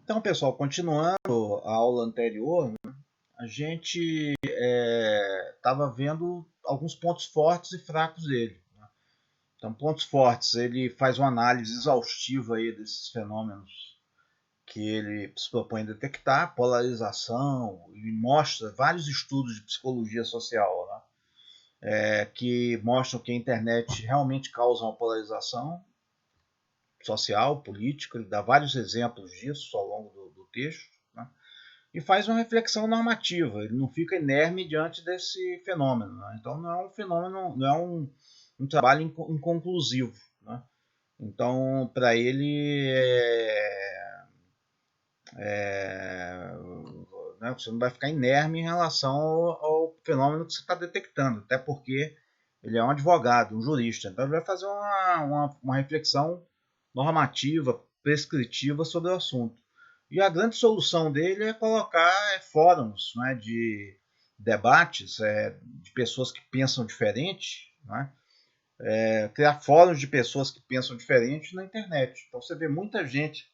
Então, pessoal, continuando a aula anterior, né, a gente estava vendo alguns pontos fortes e fracos dele. Né? Então, pontos fortes, ele faz uma análise exaustiva aí desses fenômenos que ele se propõe a detectar, polarização, e mostra vários estudos de psicologia social, né? Que mostram que a internet realmente causa uma polarização social, política. Ele dá vários exemplos disso ao longo do texto. Né? E faz uma reflexão normativa. Ele não fica inerme diante desse fenômeno. Né? Então não é um fenômeno, não é um trabalho inconclusivo. Né? Então, para ele, né, você não vai ficar inerme em relação ao fenômeno que você está detectando, até porque ele é um advogado, um jurista. Então, ele vai fazer uma reflexão normativa, prescritiva sobre o assunto. E a grande solução dele é colocar fóruns, né, de debates de pessoas que pensam diferente, né, criar fóruns de pessoas que pensam diferente na internet. Então você vê muita gente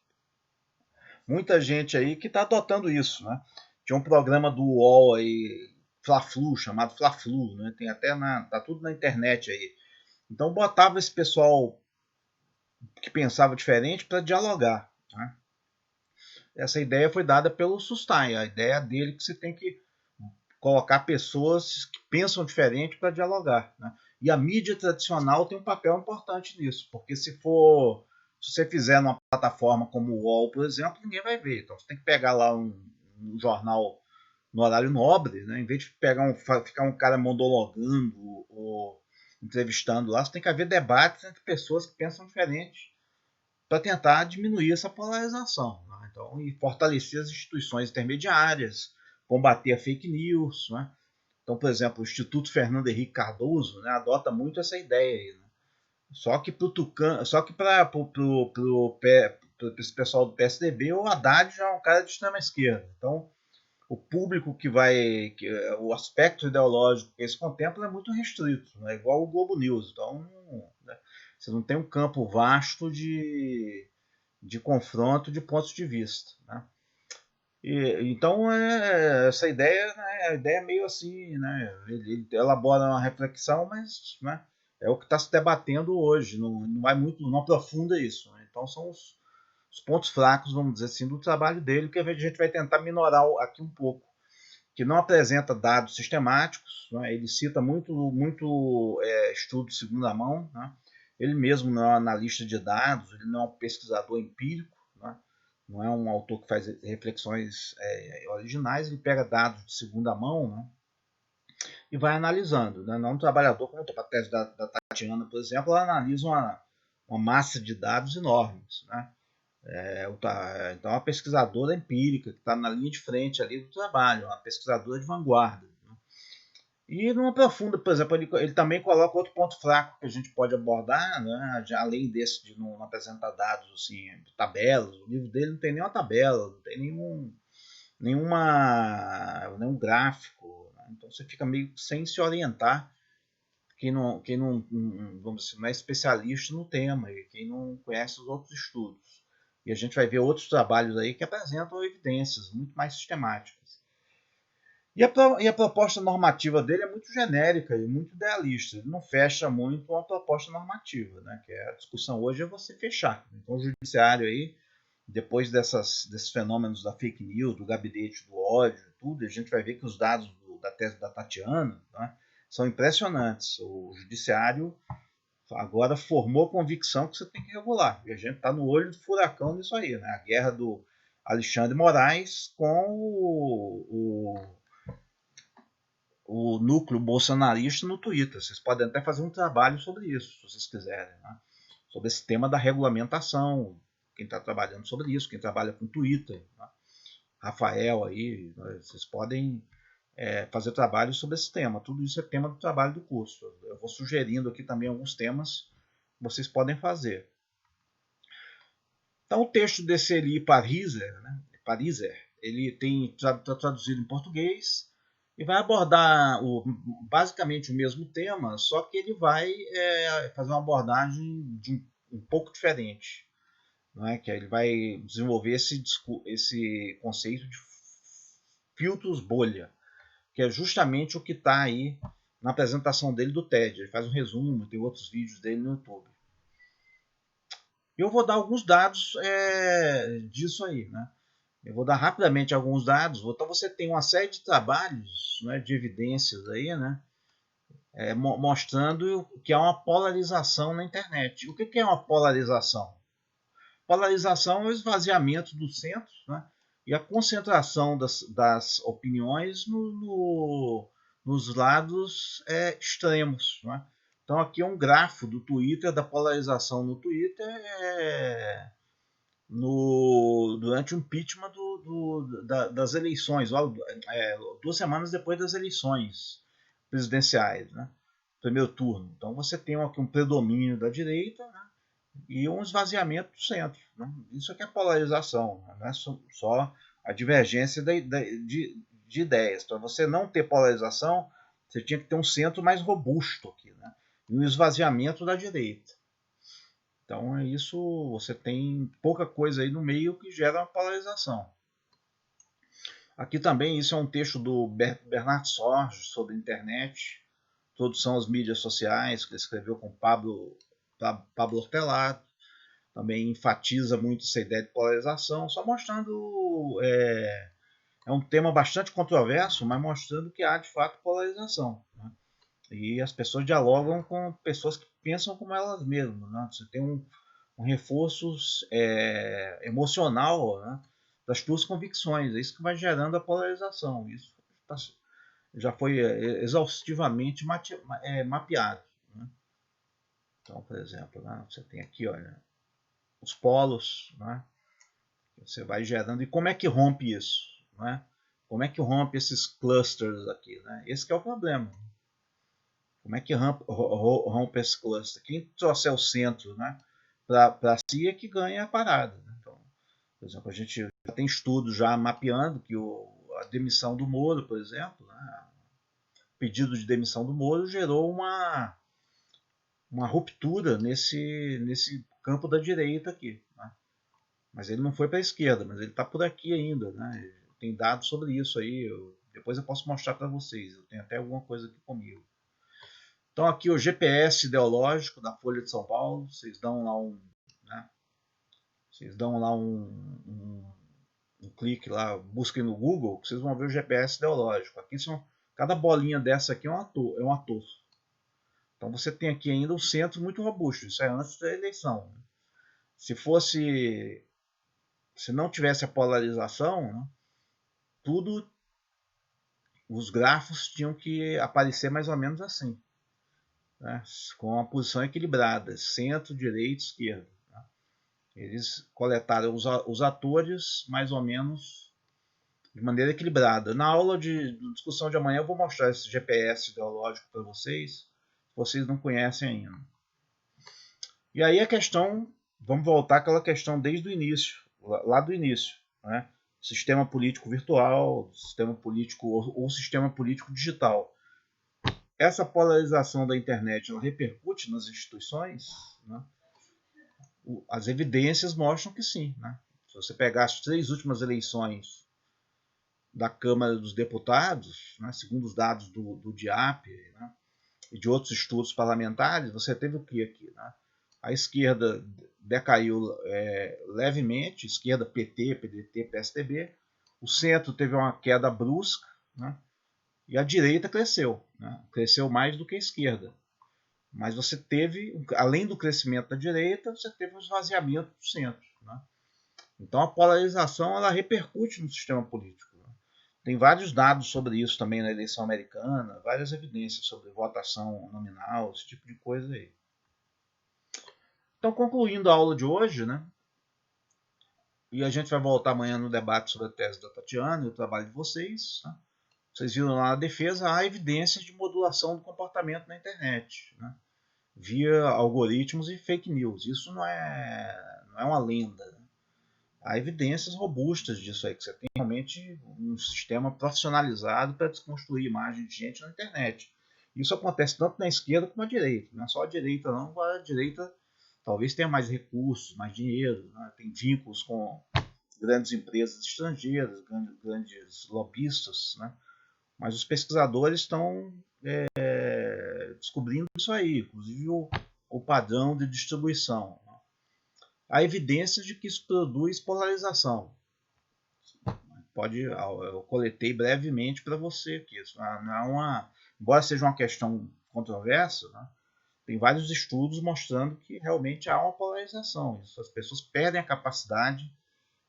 aí que está adotando isso. Né. Tinha um programa do UOL aí, Fla-Flu, chamado Fla-Flu, né, tem até tá tudo na internet aí. Então botava esse pessoal que pensava diferente para dialogar. Né. Essa ideia foi dada pelo Sustain. A ideia dele é que você tem que colocar pessoas que pensam diferente para dialogar. Né? E a mídia tradicional tem um papel importante nisso, porque se você fizer numa plataforma como o UOL, por exemplo, ninguém vai ver. Então você tem que pegar lá um jornal no horário nobre, né? Em vez de ficar um cara monologando ou entrevistando lá, você tem que haver debates entre pessoas que pensam diferente para tentar diminuir essa polarização. Né? Então, e fortalecer as instituições intermediárias, combater a fake news. Né? Então, por exemplo, o Instituto Fernando Henrique Cardoso, né, adota muito essa ideia aí. Né? Só que para esse pessoal do PSDB, o Haddad já é um cara de extrema esquerda. Então, o público o aspecto ideológico que eles contemplam é muito restrito, né? Igual o Globo News. Então, né, você não tem um campo vasto de confronto de pontos de vista. Né? Então, essa ideia, né, a ideia é meio assim, né, ele elabora uma reflexão, mas né, é o que está se debatendo hoje, não vai muito, não aprofunda isso. Né? Então, são os pontos fracos, vamos dizer assim, do trabalho dele, que a gente vai tentar minorar aqui um pouco, que não apresenta dados sistemáticos. Né? Ele cita muito estudo de segunda mão. Né? Ele mesmo não é um analista de dados, ele não é um pesquisador empírico. Né? Não é um autor que faz reflexões originais. Ele pega dados de segunda mão, né? E vai analisando. Né? Não é um trabalhador como a tese da Tatiana, por exemplo, ela analisa uma massa de dados enormes. Né? Então, é uma pesquisadora empírica que está na linha de frente ali do trabalho, uma pesquisadora de vanguarda. Né? E não aprofunda, por exemplo, ele também coloca outro ponto fraco que a gente pode abordar, né? Já além desse de não apresentar dados, assim, tabelas. O livro dele não tem nenhuma tabela, não tem nenhum gráfico. Né? Então você fica meio sem se orientar. Quem não, vamos dizer, não é especialista no tema e quem não conhece os outros estudos. E a gente vai ver outros trabalhos aí que apresentam evidências muito mais sistemáticas. E a proposta normativa dele é muito genérica e muito idealista. Ele não fecha muito uma proposta normativa, né? Que a discussão hoje é você fechar. Então o judiciário aí, depois desses fenômenos da fake news, do gabinete do ódio, tudo, a gente vai ver que os dados da tese da Tatiana, né, são impressionantes. O judiciário agora formou a convicção que você tem que regular. E a gente está no olho do furacão nisso aí. Né? A guerra do Alexandre Moraes com o núcleo bolsonarista no Twitter. Vocês podem até fazer um trabalho sobre isso, se vocês quiserem. Né? Sobre esse tema da regulamentação. Quem está trabalhando sobre isso, quem trabalha com Twitter. Né? Rafael aí, vocês podem fazer trabalho sobre esse tema. Tudo isso é tema do trabalho do curso. Eu vou sugerindo aqui também alguns temas que vocês podem fazer. Então, o texto desse Eli Pariser, né, ele está traduzido em português e vai abordar basicamente o mesmo tema, só que ele vai fazer uma abordagem um pouco diferente. não é? Que ele vai desenvolver esse conceito de filtros bolha, que é justamente o que está aí na apresentação dele do TED. Ele faz um resumo, tem outros vídeos dele no YouTube. Eu vou dar alguns dados disso aí, né? Eu vou dar rapidamente alguns dados. Então você tem uma série de trabalhos, né, de evidências aí, né, mostrando que há uma polarização na internet. O que é uma polarização? Polarização é o esvaziamento do centro, né, e a concentração das opiniões nos lados extremos, né? Então aqui é um grafo do Twitter, da polarização no Twitter durante o impeachment das eleições, logo, 2 semanas depois das eleições presidenciais, né? Primeiro turno. Então você tem aqui um predomínio da direita, né, e um esvaziamento do centro, né? Isso aqui é polarização, não é só a divergência de ideias. Para você não ter polarização, você tinha que ter um centro mais robusto aqui, né, e um esvaziamento da direita. Então é isso, você tem pouca coisa aí no meio que gera uma polarização. Aqui também, isso é um texto do Bernard Sorge sobre a internet, introdução às mídias sociais, que ele escreveu com Pablo Hortelado. Também enfatiza muito essa ideia de polarização, só mostrando, é um tema bastante controverso, mas mostrando que há de fato polarização, né? E as pessoas dialogam com pessoas que pensam como elas mesmas, né? Você tem um reforço emocional, né, das tuas convicções. É isso que vai gerando a polarização. Isso já foi exaustivamente mapeado, né? Então, por exemplo, né, você tem aqui, olha, os polos, né, você vai gerando. E como é que rompe isso, né? Como é que rompe esses clusters aqui, né? Esse que é o problema. Como é que rompe esse cluster? Quem trouxer o centro, né, para si é que ganha a parada, né? Então, por exemplo, a gente já tem estudos já mapeando que a demissão do Moro, por exemplo, né, o pedido de demissão do Moro gerou uma ruptura nesse campo da direita aqui, né? Mas ele não foi para a esquerda, mas ele está por aqui ainda, né? Tem dados sobre isso aí, depois eu posso mostrar para vocês, eu tenho até alguma coisa aqui comigo. Então aqui o GPS ideológico da Folha de São Paulo, vocês dão lá um clique lá, busquem no Google, vocês vão ver o GPS ideológico. Aqui cada bolinha dessa aqui é um ator. Então você tem aqui ainda um centro muito robusto, isso é antes da eleição. Se não tivesse a polarização, né, os grafos tinham que aparecer mais ou menos assim, né, com uma posição equilibrada, centro, direita, esquerda. Né. Eles coletaram os atores mais ou menos de maneira equilibrada. Na aula de discussão de amanhã eu vou mostrar esse GPS ideológico para vocês, se vocês não conhecem ainda. E aí a questão, vamos voltar àquela questão desde o início, lá do início, né? Sistema político virtual, sistema político ou sistema político digital. Essa polarização da internet, ela repercute nas instituições, né? As evidências mostram que sim, né? Se você pegar as 3 últimas eleições da Câmara dos Deputados, né, segundo os dados do DIAP, né, e de outros estudos parlamentares, você teve o que aqui, né? A esquerda decaiu levemente, esquerda PT, PDT, PSDB, o centro teve uma queda brusca, né, e a direita cresceu, né, cresceu mais do que a esquerda. Mas você teve, além do crescimento da direita, você teve um esvaziamento do centro, né? Então a polarização ela repercute no sistema político. Tem vários dados sobre isso também na eleição americana, várias evidências sobre votação nominal, esse tipo de coisa aí. Então, concluindo a aula de hoje, né? E a gente vai voltar amanhã no debate sobre a tese da Tatiana e o trabalho de vocês, né? Vocês viram lá na defesa, há evidências de modulação do comportamento na internet, né, via algoritmos e fake news. Isso não é uma lenda, né? Há evidências robustas disso aí, que você tem realmente um sistema profissionalizado para desconstruir imagem de gente na internet. Isso acontece tanto na esquerda como na direita. Não é só a direita não, a direita talvez tenha mais recursos, mais dinheiro, né? Tem vínculos com grandes empresas estrangeiras, grandes lobistas, né? Mas os pesquisadores estão descobrindo isso aí, inclusive o padrão de distribuição. Há evidências de que isso produz polarização. Eu coletei brevemente para você que isso não é embora seja uma questão controversa, né? Tem vários estudos mostrando que realmente há uma polarização. Isso, as pessoas perdem a capacidade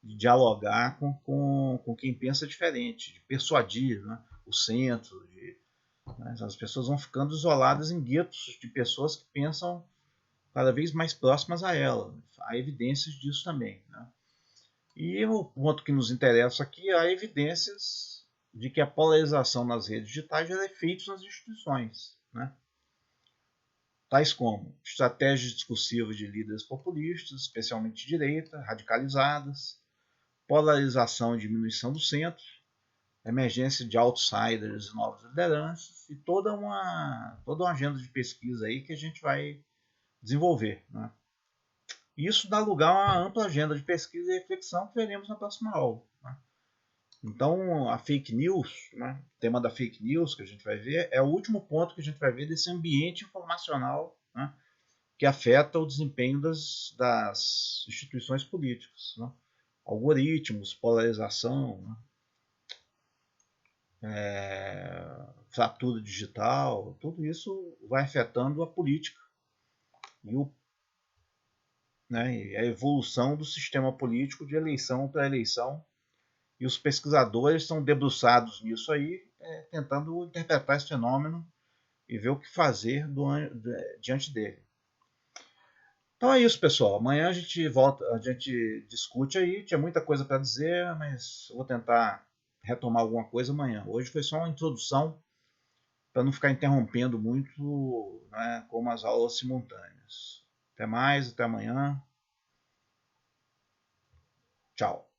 de dialogar com quem pensa diferente, de persuadir, né, o centro. Né, as pessoas vão ficando isoladas em guetos de pessoas que pensam cada vez mais próximas a ela. Há evidências disso também. Né? E o ponto que nos interessa aqui, há evidências de que a polarização nas redes digitais gera efeitos nas instituições. Né? Tais como estratégias discursivas de líderes populistas, especialmente de direita, radicalizadas, polarização e diminuição do centro, emergência de outsiders e novas lideranças, e toda uma agenda de pesquisa aí que a gente vai desenvolver. Né? Isso dá lugar a uma ampla agenda de pesquisa e reflexão que veremos na próxima aula. Né? Então, a fake news, né, o tema da fake news que a gente vai ver, é o último ponto que a gente vai ver desse ambiente informacional, né, que afeta o desempenho das instituições políticas. Né? Algoritmos, polarização, né, fratura digital, tudo isso vai afetando a política e a evolução do sistema político de eleição para eleição. E os pesquisadores estão debruçados nisso aí, tentando interpretar esse fenômeno e ver o que fazer diante dele. Então é isso, pessoal. Amanhã a gente volta, a gente discute aí. Tinha muita coisa para dizer, mas eu vou tentar retomar alguma coisa amanhã. Hoje foi só uma introdução para não ficar interrompendo muito, né, como as aulas simultâneas. Até mais, até amanhã. Tchau.